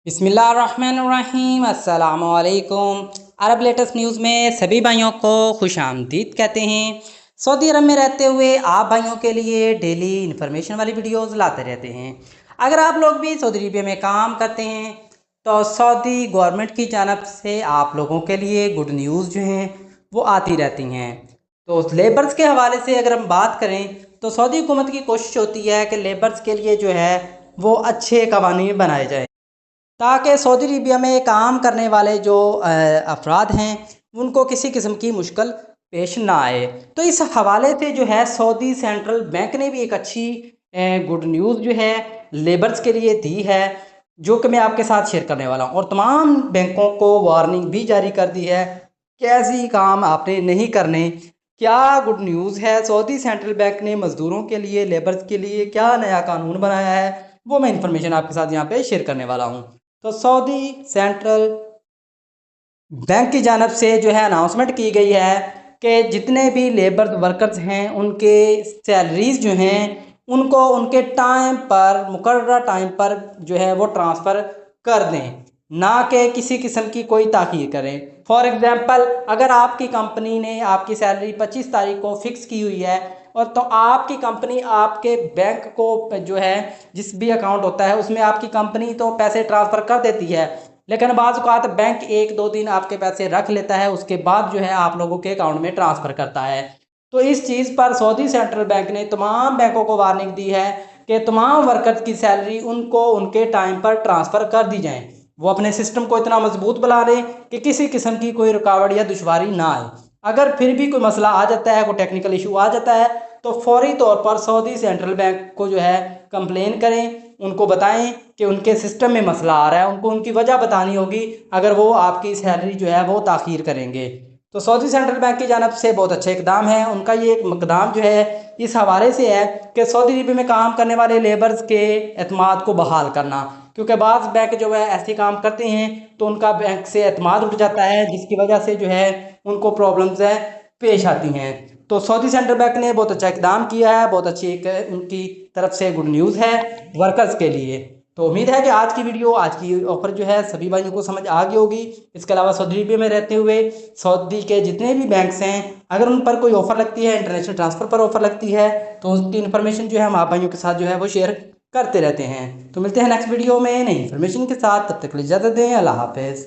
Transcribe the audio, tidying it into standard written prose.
बिस्मिल्लाहिर्रहमानिर्रहीम अस्सलामुअलैकुम। अरब latest news में सभी भाइयों को खुश आमदीद कहते हैं। सऊदी अरब में रहते हुए आप भाइयों के लिए डेली इन्फॉर्मेशन वाली वीडियोस लाते रहते हैं। अगर आप लोग भी सऊदी अरबिया में काम करते हैं तो सऊदी गवर्नमेंट की जानब से आप लोगों के लिए गुड न्यूज़ जो हैं वो आती रहती हैं। तो लेबर्स के हवाले से अगर हम बात करें तो सऊदी हुकूमत की कोशिश होती है कि लेबर्स के लिए जो है वो अच्छे कवानीन बनाए जाएँ, ताकि सऊदी अरबिया में काम करने वाले जो अफराद हैं उनको किसी किस्म की मुश्किल पेश ना आए। तो इस हवाले से जो है सऊदी सेंट्रल बैंक ने भी एक अच्छी गुड न्यूज़ जो है लेबर्स के लिए दी है, जो कि मैं आपके साथ शेयर करने वाला हूँ। और तमाम बैंकों को वार्निंग भी जारी कर दी है कि ऐसी काम आपने नहीं करने। क्या गुड न्यूज़ है, सऊदी सेंट्रल बैंक ने मज़दूरों के लिए, लेबर्स के लिए क्या नया कानून बनाया है, वो मैं इन्फॉर्मेशन आपके साथ यहाँ पे शेयर करने वाला हूँ। तो सऊदी सेंट्रल बैंक की जानब से जो है अनाउंसमेंट की गई है कि जितने भी लेबर वर्कर्स हैं उनके सैलरीज जो हैं उनको उनके टाइम पर, मुकर्रर टाइम पर जो है वो ट्रांसफ़र कर दें, ना कि किसी किस्म की कोई ताख़ीर करें। फॉर एग्ज़ाम्पल, अगर आपकी कंपनी ने आपकी सैलरी 25 तारीख को फ़िक्स की हुई है और तो आपकी कंपनी आपके बैंक को जो है जिस भी अकाउंट होता है उसमें आपकी कंपनी तो पैसे ट्रांसफ़र कर देती है, लेकिन बाज़ औक़ात बैंक 1-2 दिन आपके पैसे रख लेता है, उसके बाद जो है आप लोगों के अकाउंट में ट्रांसफ़र करता है। तो इस चीज़ पर सऊदी सेंट्रल बैंक ने तमाम बैंकों को वार्निंग दी है कि तमाम वर्कर्स की सैलरी उनको उनके टाइम पर ट्रांसफ़र कर दी जाए। वो अपने सिस्टम को इतना मजबूत बना लें कि किसी किस्म की कोई रुकावट या दुश्वारी ना आए। अगर फिर भी कोई मसला आ जाता है, कोई टेक्निकल इशू आ जाता है, तो फौरी तौर पर सऊदी सेंट्रल बैंक को जो है कंप्लेन करें, उनको बताएं कि उनके सिस्टम में मसला आ रहा है, उनको उनकी वजह बतानी होगी अगर वो आपकी सैलरी जो है वो ताख़ीर करेंगे। तो सऊदी सेंट्रल बैंक की जानब से बहुत अच्छा इकदाम है। उनका ये एक इकदाम जो है इस हवाले से है कि सऊदी अरब में काम करने वाले लेबर्स के एतमाद को बहाल करना, क्योंकि बाज़ बैंक जो है ऐसे काम करते हैं तो उनका बैंक से एतमाद उठ जाता है, जिसकी वजह से जो है उनको प्रॉब्लम्स है पेश आती हैं। तो सऊदी सेंट्रल बैंक ने बहुत अच्छा इकदाम किया है, बहुत अच्छी एक उनकी तरफ से गुड न्यूज़ है वर्कर्स के लिए। तो उम्मीद है कि आज की वीडियो, आज की ऑफ़र जो है सभी भाइयों को समझ आ गई होगी। इसके अलावा सऊदी अरब में रहते हुए सऊदी के जितने भी बैंक्स हैं, अगर उन पर कोई ऑफ़र लगती है, इंटरनेशनल ट्रांसफ़र पर ऑफ़र लगती है, तो उसकी इन्फॉर्मेशन जो है हम आप भाइयों के साथ जो है वो शेयर करते रहते हैं। तो मिलते हैं नेक्स्ट वीडियो में नई इन्फॉर्मेशन के साथ, तब तक के लिए इजाज़त दें। अल्लाह हाफ़िज़।